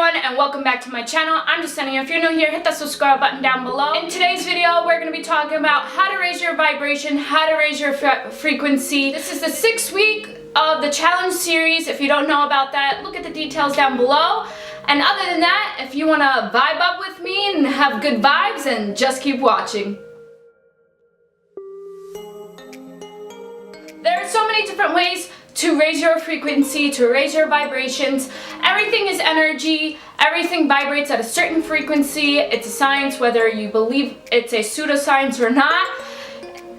everyone, and welcome back to my channel. I'm Jesenia. If you're new here, hit that subscribe button down below. In today's video, we're going to be talking about how to raise your vibration, how to raise your frequency. This is the 6th week of the challenge series. If you don't know about that, look at the details down below. And other than that, if you want to vibe up with me and have good vibes, then just keep watching. There are so many different ways to raise your frequency, to raise your vibrations. Everything is energy. Everything vibrates at a certain frequency. It's a science, whether you believe it's a pseudoscience or not.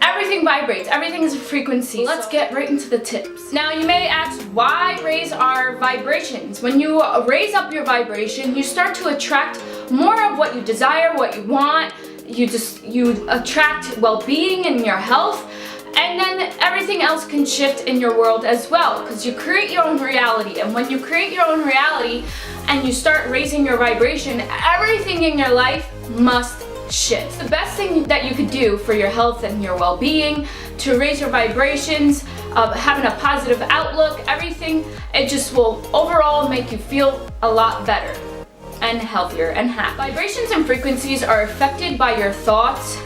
Everything vibrates. Everything is a frequency. Let's get right into the tips. Now, you may ask, why raise our vibrations? When you raise up your vibration, you start to attract more of what you desire, what you want. You attract well-being in your health. And then everything else can shift in your world as well, because you create your own reality. And when you create your own reality and you start raising your vibration, everything in your life must shift. It's the best thing that you could do for your health and your well-being, to raise your vibrations, having a positive outlook, everything. It just will overall make you feel a lot better and healthier and happy. Vibrations and frequencies are affected by your thoughts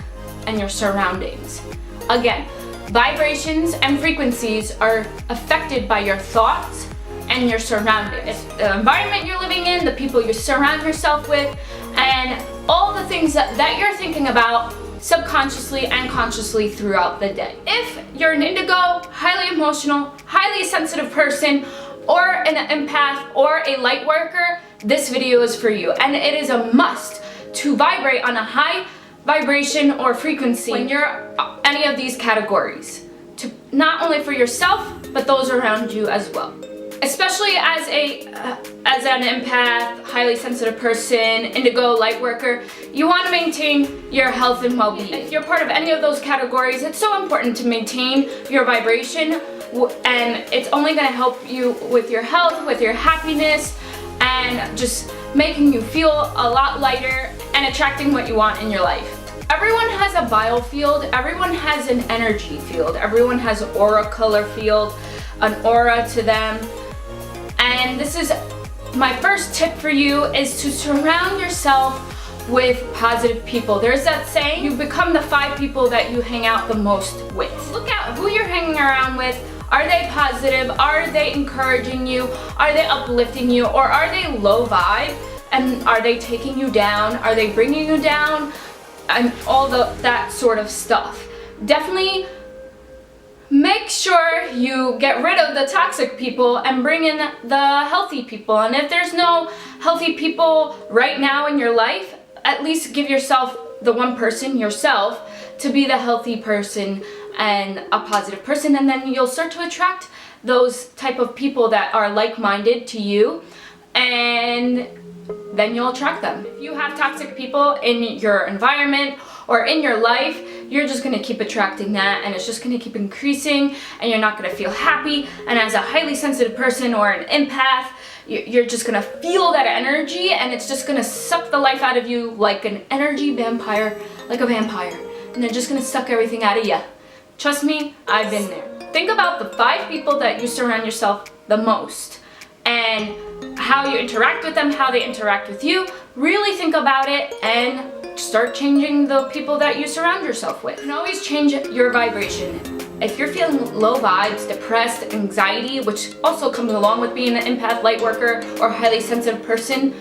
and your surroundings. Again, vibrations and frequencies are affected by your thoughts and your surroundings. The environment you're living in, the people you surround yourself with, and all the things that you're thinking about subconsciously and consciously throughout the day. If you're an indigo, highly emotional, highly sensitive person, or an empath or a light worker, this video is for you. And it is a must to vibrate on a high vibration or frequency when you're any of these categories, to not only for yourself but those around you as well. Especially as an empath, highly sensitive person, indigo, light worker, you want to maintain your health and well-being. If you're part of any of those categories, it's so important to maintain your vibration, and it's only going to help you with your health, with your happiness, and just making you feel a lot lighter and attracting what you want in your life. Everyone has a biofield, everyone has an energy field, everyone has an aura color field, an aura to them. And this is my first tip for you, is to surround yourself with positive people. There's that saying, you become the 5 people that you hang out the most with. Look at who you're hanging around with. Are they positive? Are they encouraging you? Are they uplifting you? Or are they low vibe? And are they taking you down? Are they bringing you down? And all that sort of stuff. Definitely make sure you get rid of the toxic people and bring in the healthy people. And if there's no healthy people right now in your life, at least give yourself the one person, yourself, to be the healthy person and a positive person, and then you'll start to attract those type of people that are like-minded to you, and then you'll attract them. If you have toxic people in your environment or in your life, you're just going to keep attracting that, and it's just going to keep increasing, and you're not going to feel happy. And as a highly sensitive person or an empath, you're just going to feel that energy, and it's just going to suck the life out of you like an energy vampire, like a vampire, and they're just going to suck everything out of you. Trust me, I've been there. Think about the 5 people that you surround yourself the most, and how you interact with them, how they interact with you. Really think about it and start changing the people that you surround yourself with. You can always change your vibration. If you're feeling low vibes, depressed, anxiety, which also comes along with being an empath, light worker, or highly sensitive person,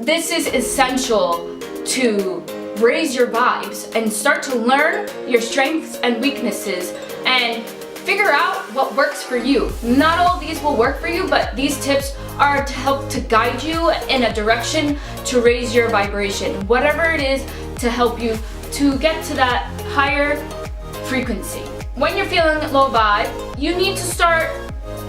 this is essential to raise your vibes and start to learn your strengths and weaknesses and figure out what works for you. Not all of these will work for you, but these tips are to help to guide you in a direction to raise your vibration. Whatever it is to help you to get to that higher frequency. When you're feeling low vibe, you need to start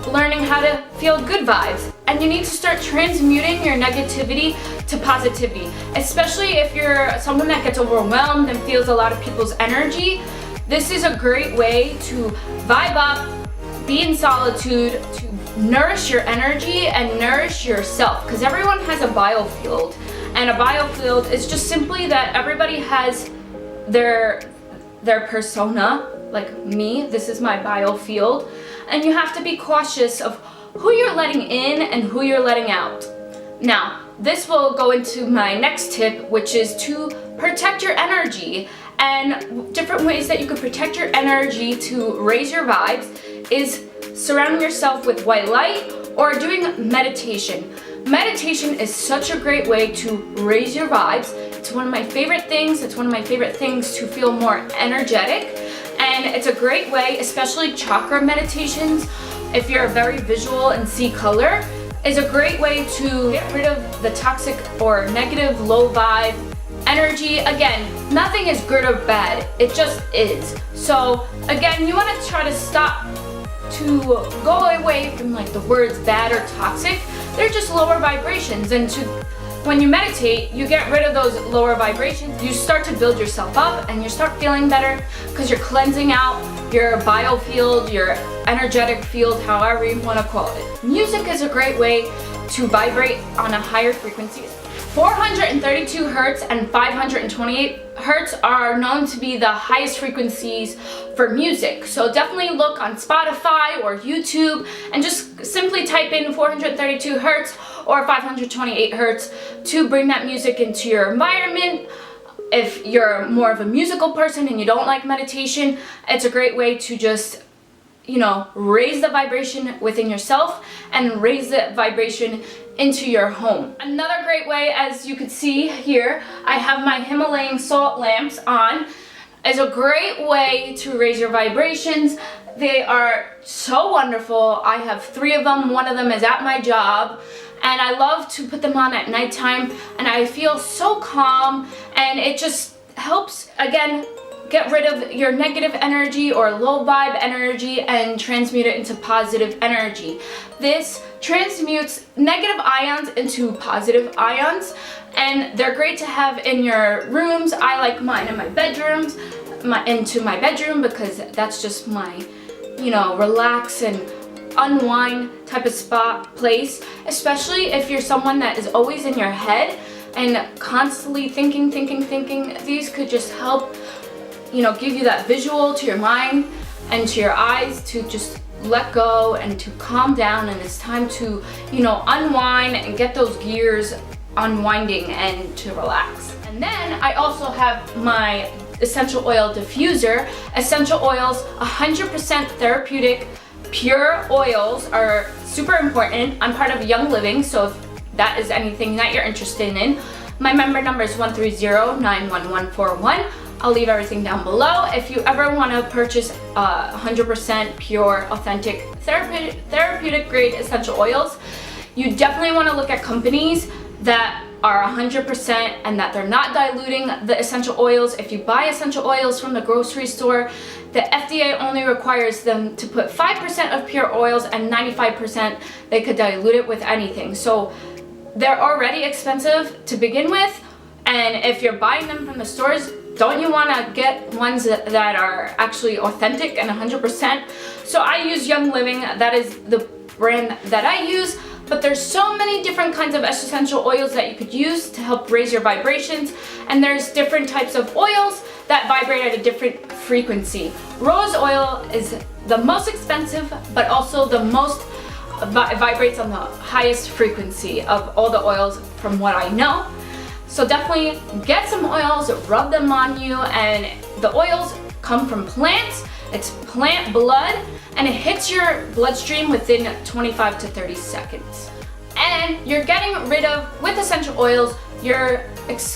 learning how to feel good vibes, and you need to start transmuting your negativity to positivity. Especially if you're someone that gets overwhelmed and feels a lot of people's energy, this is a great way to vibe up, be in solitude, to nourish your energy and nourish yourself. Because everyone has a biofield, and a biofield is just simply that everybody has their persona. Like me, this is my biofield, and you have to be cautious of who you're letting in and who you're letting out. Now, this will go into my next tip, which is to protect your energy. And different ways that you can protect your energy to raise your vibes is surrounding yourself with white light or doing meditation. Meditation is such a great way to raise your vibes. It's one of my favorite things. It's one of my favorite things to feel more energetic. And it's a great way, especially chakra meditations, if you're very visual and see color, is a great way to get rid of the toxic or negative low vibe energy. Again, nothing is good or bad, it just is. So again, you want to try to stop to go away from like the words bad or toxic. They're just lower vibrations, and when you meditate, you get rid of those lower vibrations. You start to build yourself up and you start feeling better because you're cleansing out your biofield, your energetic field, however you want to call it. Music is a great way to vibrate on a higher frequency. 432 hertz and 528 hertz are known to be the highest frequencies for music. So definitely look on Spotify or YouTube and just simply type in 432 hertz or 528 hertz to bring that music into your environment. If you're more of a musical person and you don't like meditation, it's a great way to just, raise the vibration within yourself and raise the vibration into your home. Another great way, as you can see here, I have my Himalayan salt lamps on, is a great way to raise your vibrations. They are so wonderful. I have 3 of them. One of them is at my job, and I love to put them on at nighttime, and I feel so calm, and it just helps, again, get rid of your negative energy or low vibe energy and transmute it into positive energy. This transmutes negative ions into positive ions, and they're great to have in your rooms. I like mine in my bedrooms, into my bedroom, because that's just my, relax and unwind type of place, especially if you're someone that is always in your head and constantly thinking. These could just help give you that visual to your mind and to your eyes to just let go and to calm down, and it's time to unwind and get those gears unwinding and to relax. And then I also have my essential oil diffuser. Essential oils, 100% therapeutic pure oils, are super important. I'm part of Young Living, so if that is anything that you're interested in, my member number is 130-91141. I'll leave everything down below. If you ever want to purchase 100% pure, authentic, therapeutic grade essential oils, you definitely want to look at companies that are 100% and that they're not diluting the essential oils. If you buy essential oils from the grocery store, the FDA only requires them to put 5% of pure oils, and 95% they could dilute it with anything. So they're already expensive to begin with, and if you're buying them from the stores, don't you want to get ones that are actually authentic and 100%? So I use Young Living. That is the brand that I use. But there's so many different kinds of essential oils that you could use to help raise your vibrations. And there's different types of oils that vibrate at a different frequency. Rose oil is the most expensive, but also the most vibrates on the highest frequency of all the oils from what I know. So definitely get some oils, rub them on you, and the oils come from plants. It's plant blood, and it hits your bloodstream within 25 to 30 seconds. And you're getting rid of, with essential oils, you're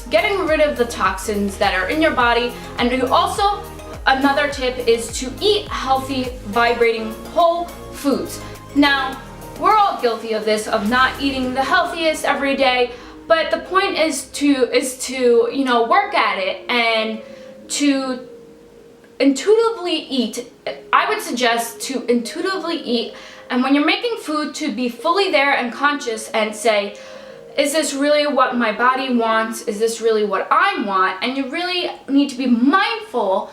getting rid of the toxins that are in your body. And you also, another tip is to eat healthy, vibrating whole foods. Now, we're all guilty of this, of not eating the healthiest every day. But the point is to work at it and to intuitively eat. I would suggest to intuitively eat, and when you're making food, to be fully there and conscious and say, is this really what my body wants? Is this really what I want? And you really need to be mindful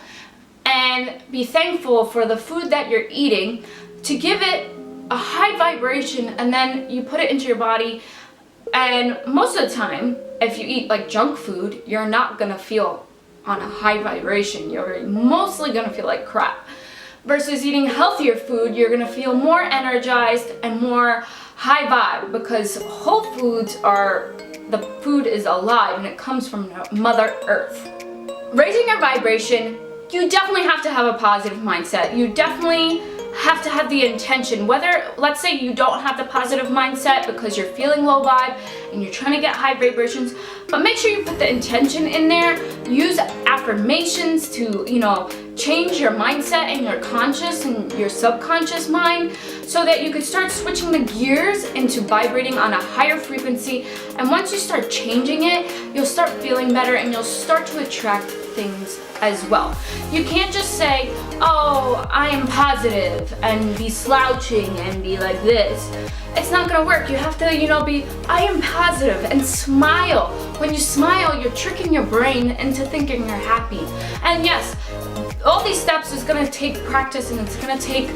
and be thankful for the food that you're eating, to give it a high vibration, and then you put it into your body. And most of the time, if you eat like junk food, you're not gonna feel on a high vibration. You're mostly gonna feel like crap. Versus eating healthier food, you're gonna feel more energized and more high vibe, because whole foods are the food is alive and it comes from Mother Earth. Raising your vibration, you definitely have to have a positive mindset. You definitely have to have the intention. Whether, let's say you don't have the positive mindset because you're feeling low vibe and you're trying to get high vibrations, but make sure you put the intention in there. Use affirmations to, change your mindset and your conscious and your subconscious mind so that you can start switching the gears into vibrating on a higher frequency. And once you start changing it, you'll start feeling better and you'll start to attract things as well. You can't just say, oh, I am positive and be slouching and be like this. It's not gonna work. You have to, be, I am positive and smile. When you smile, you're tricking your brain into thinking you're happy. And yes, all these steps is gonna take practice and it's gonna take,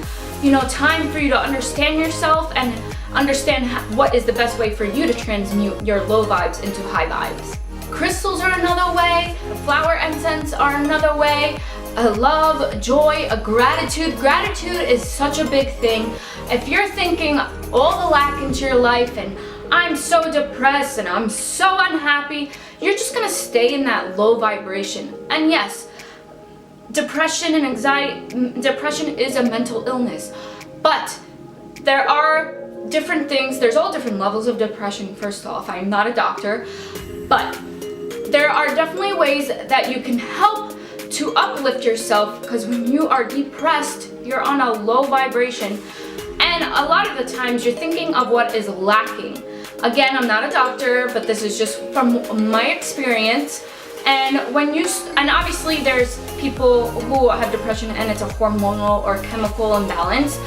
time for you to understand yourself and understand what is the best way for you to transmute your low vibes into high vibes. Crystals are another way, flower incense are another way, a love, joy, a gratitude. Gratitude is such a big thing. If you're thinking all the lack into your life and I'm so depressed and I'm so unhappy, you're just gonna stay in that low vibration. And yes, depression and anxiety, depression is a mental illness, but there are different things. There's all different levels of depression. First off, I'm not a doctor, but there are definitely ways that you can help to uplift yourself, because when you are depressed, you're on a low vibration. And a lot of the times you're thinking of what is lacking. Again, I'm not a doctor, but this is just from my experience. And and obviously there's people who have depression and it's a hormonal or chemical imbalance.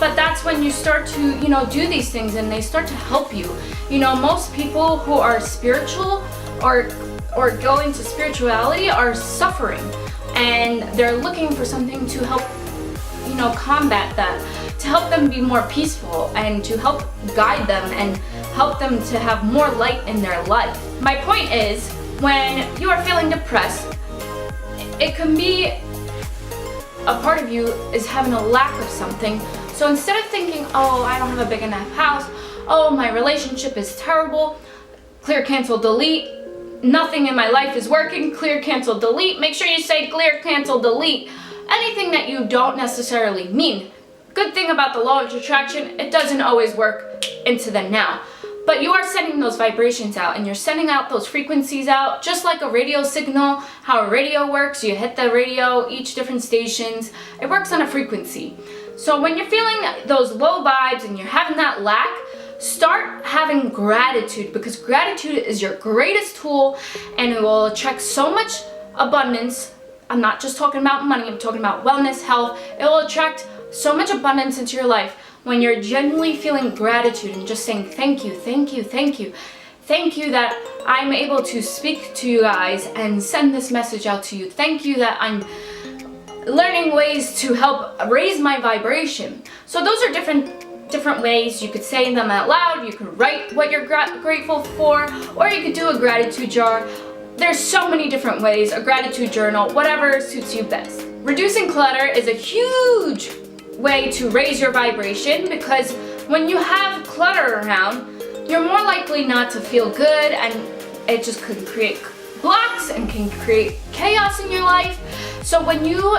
But that's when you start to, do these things and they start to help you. Most people who are spiritual or go into spirituality are suffering and they're looking for something to help, combat that, to help them be more peaceful and to help guide them and help them to have more light in their life. My point is, when you are feeling depressed, it can be a part of you is having a lack of something. So instead of thinking, oh, I don't have a big enough house, oh, my relationship is terrible, clear, cancel, delete, nothing in my life is working, clear, cancel, delete. Make sure you say clear, cancel, delete. Anything that you don't necessarily mean. Good thing about the law of attraction, it doesn't always work into the now. But you are sending those vibrations out and you're sending out those frequencies out, just like a radio signal, how a radio works. You hit the radio, each different stations, it works on a frequency. So when you're feeling those low vibes and you're having that lack, start having gratitude, because gratitude is your greatest tool and it will attract so much abundance. I'm not just talking about money, I'm talking about wellness, health. It will attract so much abundance into your life when you're genuinely feeling gratitude and just saying thank you, thank you, thank you. Thank you that I'm able to speak to you guys and send this message out to you. Thank you that I'm learning ways to help raise my vibration. So those are different ways. You could say them out loud, you could write what you're grateful for, or you could do a gratitude jar. There's so many different ways, a gratitude journal, whatever suits you best. Reducing clutter is a huge way to raise your vibration, because when you have clutter around, you're more likely not to feel good, and it just can create blocks and can create chaos in your life. So when you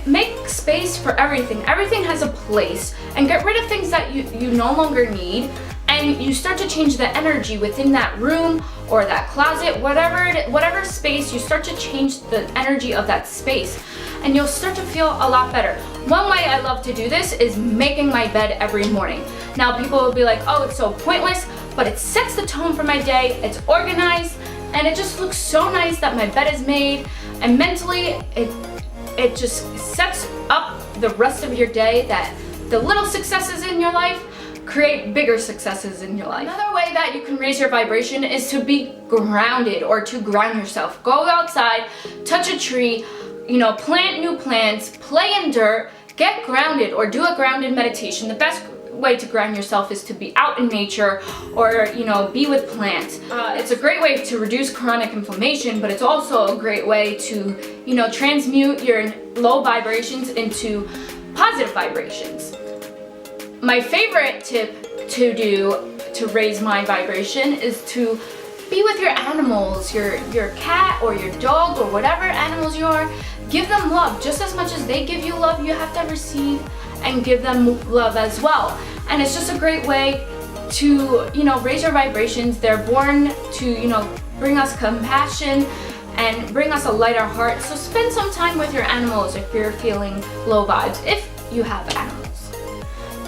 make space for everything has a place, and get rid of things that you no longer need, and you start to change the energy within that room or that closet, whatever space, you start to change the energy of that space and you'll start to feel a lot better. One way I love to do this is making my bed every morning. Now people will be like, oh, it's so pointless, but it sets the tone for my day, it's organized, and it just looks so nice that my bed is made, and mentally it just sets up the rest of your day, that the little successes in your life create bigger successes in your life. Another way that you can raise your vibration is to be grounded or to ground yourself. Go outside, touch a tree, plant new plants, play in dirt, get grounded or do a grounded meditation. The best way to ground yourself is to be out in nature or, be with plants. It's a great way to reduce chronic inflammation, but it's also a great way to, transmute your low vibrations into positive vibrations. My favorite tip to do to raise my vibration is to be with your animals, your cat or your dog or whatever animals you are. Give them love. Just as much as they give you love, you have to receive and give them love as well. And it's just a great way to, raise your vibrations. They're born to, bring us compassion and bring us a lighter heart. So spend some time with your animals if you're feeling low vibes, if you have animals.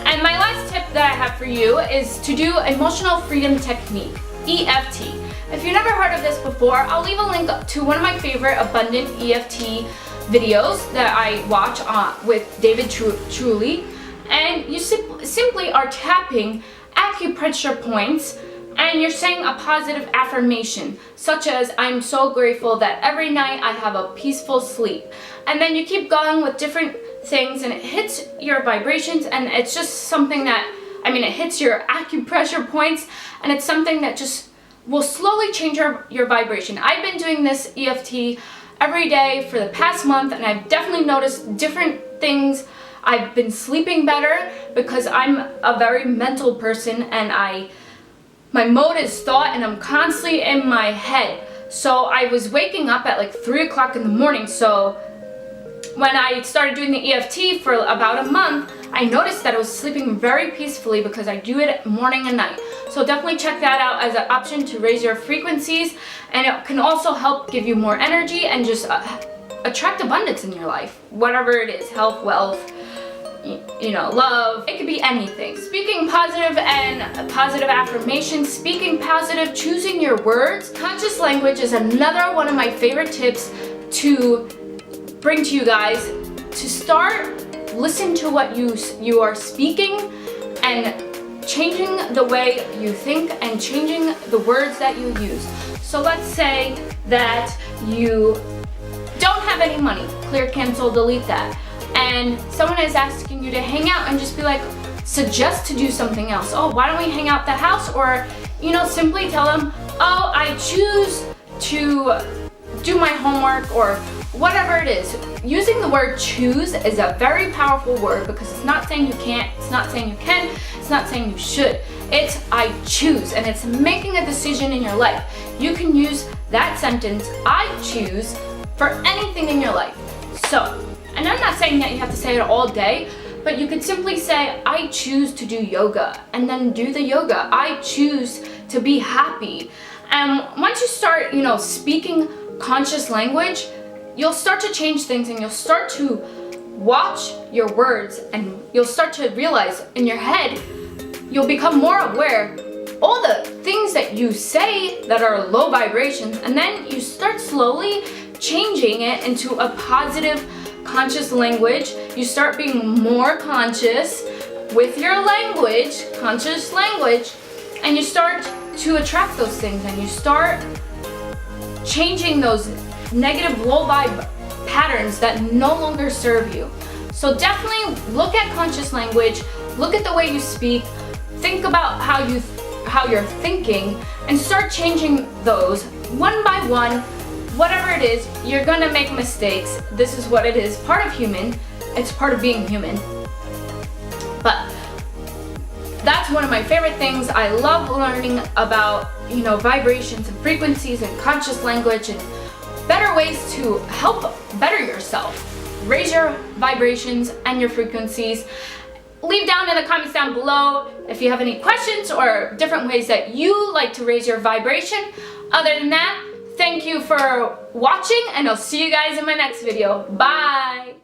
And my last tip that I have for you is to do emotional freedom technique, EFT. If you've never heard of this before, I'll leave a link to one of my favorite abundant EFT videos that I watch with David Truly. And you simply are tapping acupressure points and you're saying a positive affirmation, such as, I'm so grateful that every night I have a peaceful sleep. And then you keep going with different things and it hits your vibrations, and it's just something that, it hits your acupressure points, and it's something that just will slowly change your vibration. I've been doing this EFT every day for the past month, and I've definitely noticed different things. I've been sleeping better because I'm a very mental person, and my mode is thought, and I'm constantly in my head. So I was waking up at like 3 o'clock in the morning. So when I started doing the EFT for about a month, I noticed that I was sleeping very peacefully because I do it morning and night. So definitely check that out as an option to raise your frequencies, and it can also help give you more energy and just attract abundance in your life, whatever it is, health, wealth, love. It could be anything. Speaking positive and positive affirmations, speaking positive, choosing your words. Conscious language is another one of my favorite tips to bring to you guys, to start listen to what you are speaking and changing the way you think and changing the words that you use. So let's say that you don't have any money, clear, cancel, delete that, and someone is asking you to hang out, and just be like, suggest to do something else. Oh, why don't we hang out at the house? Or simply tell them, oh, I choose to do my homework, or whatever it is. Using the word choose is a very powerful word, because it's not saying you can't, it's not saying you can, it's not saying you should. It's I choose, and it's making a decision in your life. You can use that sentence, I choose, for anything in your life. So, and I'm not saying that you have to say it all day, but you could simply say, I choose to do yoga, and then do the yoga. I choose to be happy. And once you start, speaking conscious language, you'll start to change things, and you'll start to watch your words, and you'll start to realize in your head, you'll become more aware all the things that you say that are low vibrations, and then you start slowly changing it into a positive conscious language. You start being more conscious with your language, conscious language, and you start to attract those things, and you start changing those negative low vibe patterns that no longer serve you. So definitely look at conscious language, look at the way you speak, think about how you're thinking, and start changing those one by one. Whatever it is, you're gonna make mistakes. This is what it is, part of human. It's part of being human. But that's one of my favorite things. I love learning about, vibrations and frequencies and conscious language and better ways to help better yourself, raise your vibrations and your frequencies. Leave down in the comments down below if you have any questions or different ways that you like to raise your vibration. Other than that, thank you for watching, and I'll see you guys in my next video. Bye!